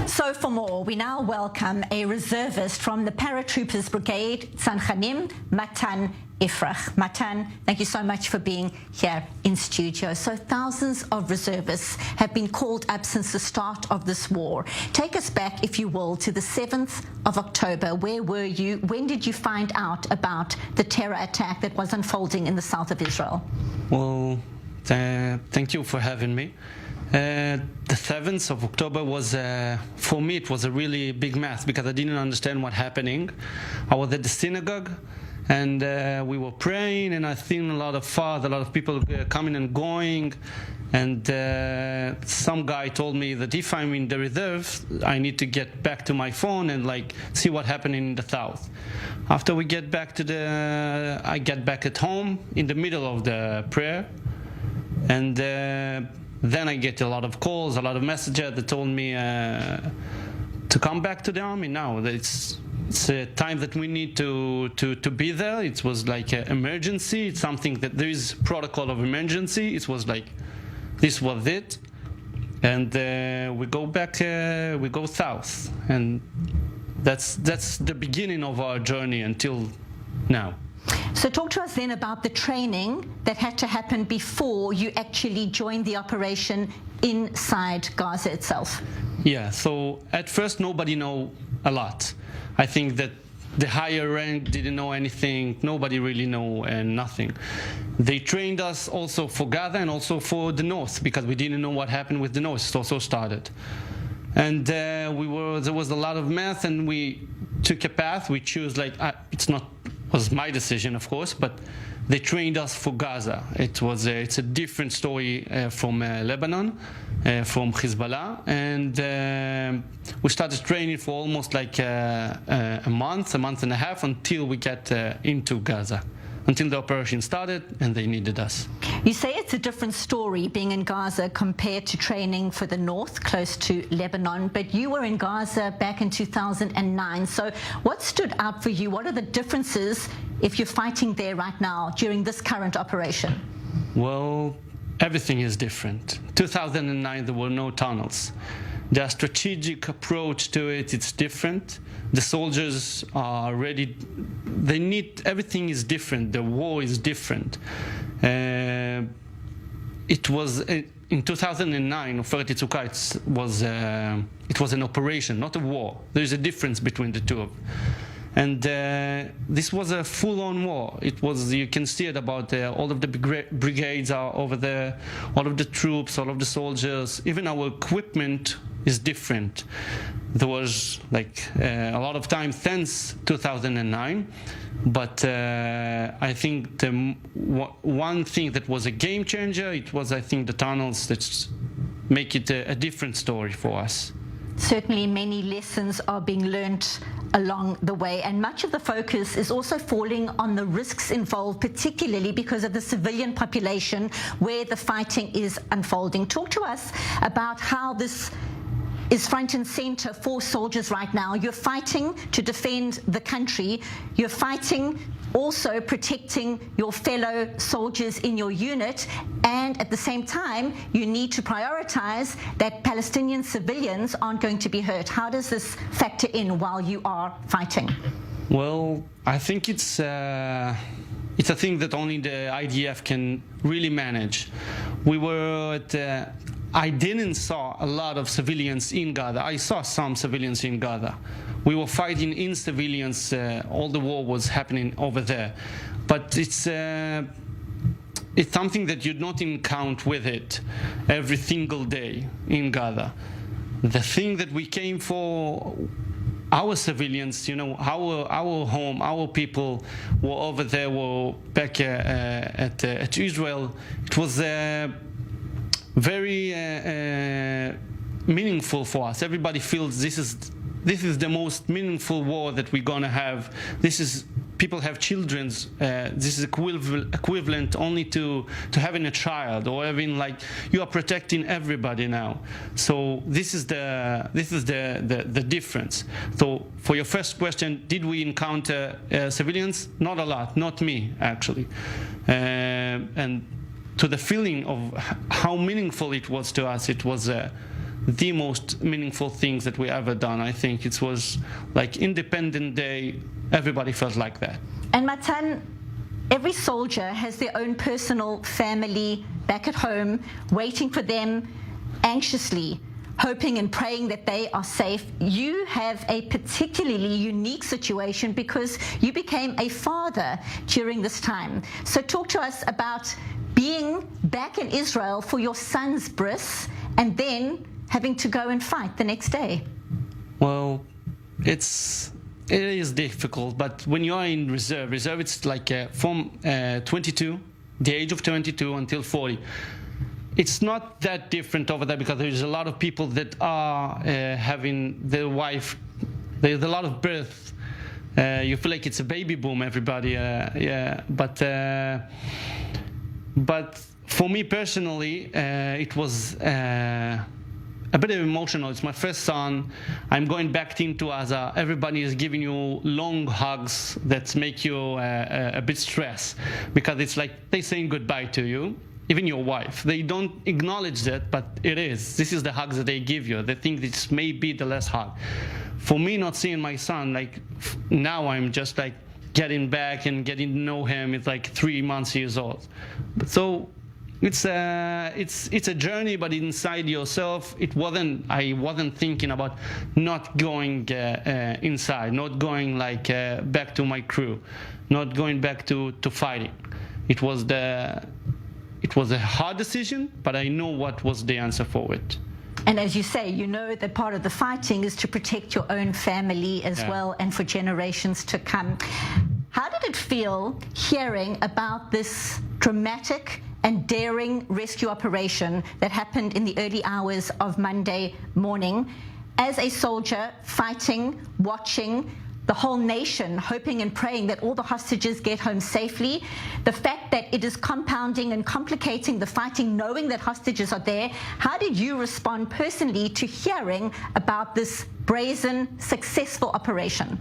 So for more, we now welcome a reservist from the Paratroopers Brigade, Tzanchanim, Matan Ifrach. Matan, thank you so much for being here in studio. So thousands of reservists have been called up since the start of this war. Take us back, if you will, to the 7th of October. Where were you? When did you find out about the terror attack that was unfolding in the south of Israel? Well, thank you for having me. The 7th of October was, for me, it was a really big mess because I didn't understand what's happening. I was at the synagogue and we were praying, and I seen a lot of fuss, a lot of people coming and going, and some guy told me that if I'm in the reserve, I need to get back to my phone and see what happened in the south. After we get back to I get back at home in the middle of the prayer, and then I get a lot of calls, a lot of messages that told me to come back to the army now. It's a time that we need to be there. It was like an emergency. It's something that there is protocol of emergency. It was like, this was it. And we go back, we go south. And that's the beginning of our journey until now. So talk to us then about the training that had to happen before you actually joined the operation inside Gaza itself. Yeah, so at first nobody know a lot. I think that the higher rank didn't know anything. Nobody really know nothing. They trained us also for Gaza and also for the north because we didn't know what happened with the north. It also started. And there was a lot of math, and we took a path. We chose was my decision, of course, but they trained us for Gaza. It's a different story from Lebanon, from Hezbollah, and we started training for almost a month and a half until we get into Gaza, until the operation started and they needed us. You say it's a different story being in Gaza compared to training for the north, close to Lebanon, but you were in Gaza back in 2009. So what stood out for you? What are the differences if you're fighting there right now during this current operation? Well, everything is different. 2009, there were no tunnels. The strategic approach to it, it's different. The soldiers are ready. Everything is different. The war is different. It was in 2009, Oferet Yitzhak, it was an operation, not a war. There is a difference between the two. And this was a full-on war. You can see it about all of the brigades are over there, all of the troops, all of the soldiers, even our equipment is different. There was a lot of time since 2009, but I think one thing that was a game changer, it was, I think, the tunnels that make it a different story for us. Certainly many lessons are being learnt along the way, and much of the focus is also falling on the risks involved, particularly because of the civilian population where the fighting is unfolding. Talk to us about how this is front and center for soldiers right now. You're fighting to defend the country. You're fighting also protecting your fellow soldiers in your unit, and at the same time you need to prioritize that Palestinian civilians aren't going to be hurt. How does this factor in while you are fighting? Well, I think it's a thing that only the IDF can really manage. We were at I didn't saw a lot of civilians in Gaza. I saw some civilians in Gaza. We were fighting in civilians. All the war was happening over there. But it's something that you don't even count with it every single day in Gaza. The thing that we came for, our civilians, our home, our people were over there, were back at Israel. It was very meaningful for us. Everybody feels this is the most meaningful war that we're gonna have. People have children. This is equivalent only to having a child, or having you are protecting everybody now. So this is the difference. So for your first question, did we encounter civilians? Not a lot. Not me, actually. And to the feeling of how meaningful it was to us, it was the most meaningful things that we ever done. I think it was like Independent Day. Everybody felt like that. And Matan, every soldier has their own personal family back at home, waiting for them anxiously, hoping and praying that they are safe. You have a particularly unique situation because you became a father during this time. So talk to us about being back in Israel for your son's bris and then having to go and fight the next day. Well, it is difficult, but when you are in reserve it's like from 22, the age of 22 until 40. It's not that different over there because there's a lot of people that are having their wife. There's a lot of birth. You feel like it's a baby boom, everybody. Yeah, but for me personally, it was a bit emotional. It's my first son. I'm going back into Gaza. Everybody is giving you long hugs that make you a bit stressed because it's like they're saying goodbye to you. Even your wife, they don't acknowledge that, but it is. This is the hugs that they give you. They think this may be the last hug. For me, not seeing my son, like now I'm just like getting back and getting to know him. It's like 3 months old. So it's a journey, but inside yourself, I wasn't thinking about not going inside, not going like back to my crew, not going back to fighting. It was a hard decision, but I know what was the answer for it. And as you say, you know that part of the fighting is to protect your own family as well and for generations to come. How did it feel hearing about this dramatic and daring rescue operation that happened in the early hours of Monday morning as a soldier fighting, watching, the whole nation hoping and praying that all the hostages get home safely, the fact that it is compounding and complicating the fighting, knowing that hostages are there? How did you respond personally to hearing about this brazen, successful operation?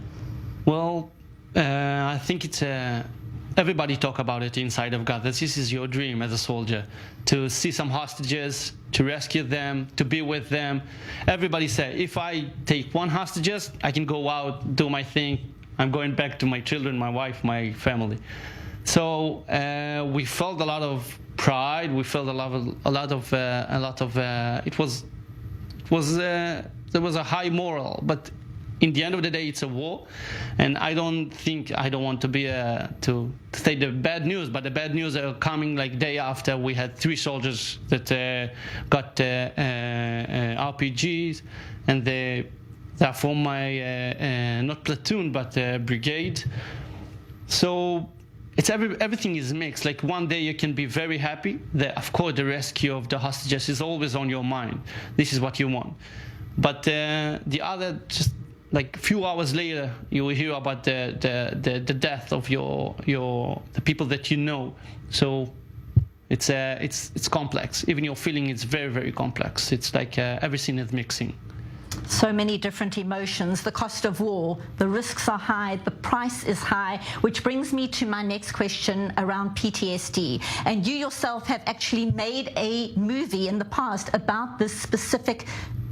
Well, I think it's everybody talk about it inside of Gaza. This is your dream as a soldier, to see some hostages, to rescue them, to be with them. Everybody say, if I take one hostages, I can go out, do my thing. I'm going back to my children, my wife, my family. So we felt a lot of pride. We felt there was a high moral, but in the end of the day, it's a war, and I don't want to be to say the bad news, but the bad news are coming like day after. We had 3 soldiers that got RPGs, and they're from my not platoon but brigade. So it's everything is mixed. Like one day you can be very happy that, of course, the rescue of the hostages is always on your mind. This is what you want, but the other just. Like a few hours later, you will hear about the death of the people that you know. So it's complex. Even your feeling is very, very complex. It's like everything is mixing. So many different emotions, the cost of war, the risks are high, the price is high, which brings me to my next question around PTSD. And you yourself have actually made a movie in the past about this specific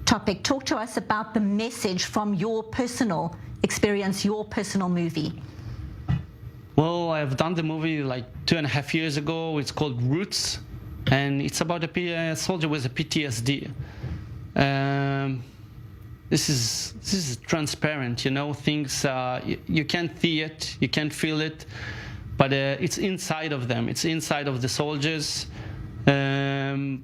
topic. Talk to us about the message from your personal experience, your personal movie. Well, I've done the movie like 2.5 years ago. It's called Roots, and it's about a soldier with a PTSD. This is transparent, you know, things, you can't see it, you can't feel it, but it's inside of them, it's inside of the soldiers. I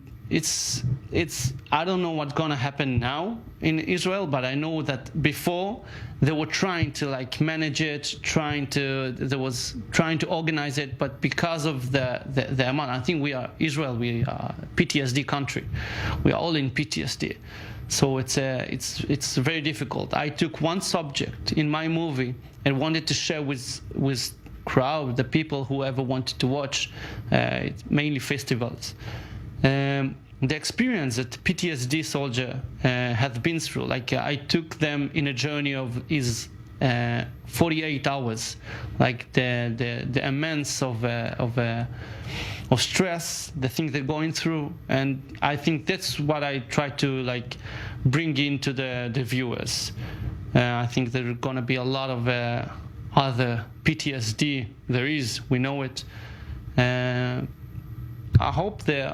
don't know what's gonna happen now in Israel, but I know that before they were trying to like manage it, trying to organize it, but because of the amount, I think we are PTSD country. We are all in PTSD. So it's very difficult. I took one subject in my movie and wanted to share with crowd, the people who ever wanted to watch, mainly festivals. The experience that PTSD soldier has been through, like I took them in a journey of his 48 hours, like the immense of stress, the things they're going through, and I think that's what I try to like bring into the viewers. I think there are going to be a lot of other PTSD. There is, we know it. I hope they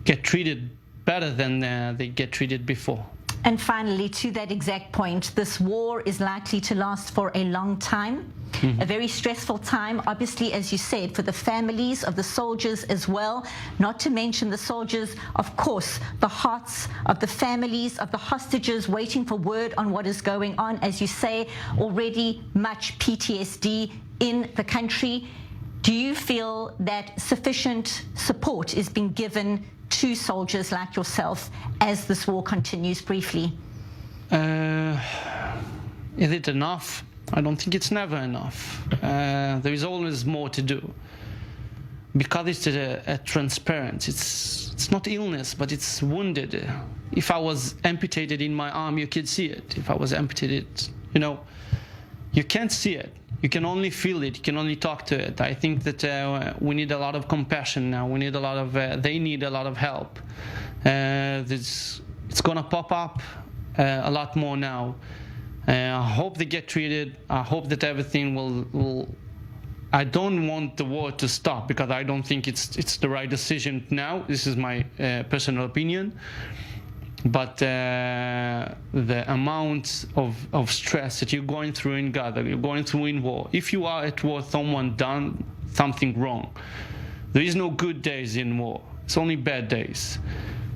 get treated better than they get treated before. And finally, to that exact point, this war is likely to last for a long time, a very stressful time, obviously, as you said, for the families of the soldiers as well, not to mention the soldiers, of course, the hearts of the families of the hostages waiting for word on what is going on. As you say, already much PTSD in the country. Do you feel that sufficient support is being given to soldiers like yourself as this war continues? Briefly. Is it enough? I don't think it's never enough. There is always more to do. Because it's a transparent, it's not illness, but it's wounded. If I was amputated in my arm, you could see it. If I was amputated, you know, you can't see it. You can only feel it. You can only talk to it. I think that we need a lot of compassion now. We need a lot of. They need a lot of help. It's going to pop up a lot more now. I hope they get treated. I hope that everything will. I don't want the war to stop because I don't think it's the right decision now. This is my personal opinion. But the amount of stress that you're going through in Gaza, you're going through in war. If you are at war, someone done something wrong. There is no good days in war. It's only bad days.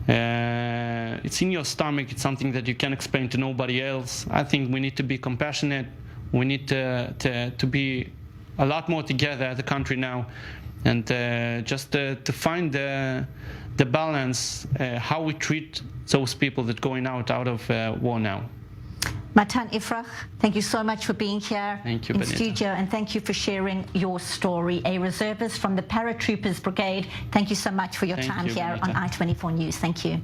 It's in your stomach. It's something that you can't explain to nobody else. I think we need to be compassionate. We need to be a lot more together as a country now, and just to find the balance, how we treat those people that going out of war now. Matan Ifrach, thank you so much for being here in studio, and thank you for sharing your story. A reservist from the Paratroopers Brigade, thank you so much for your time here on I24 News. Thank you.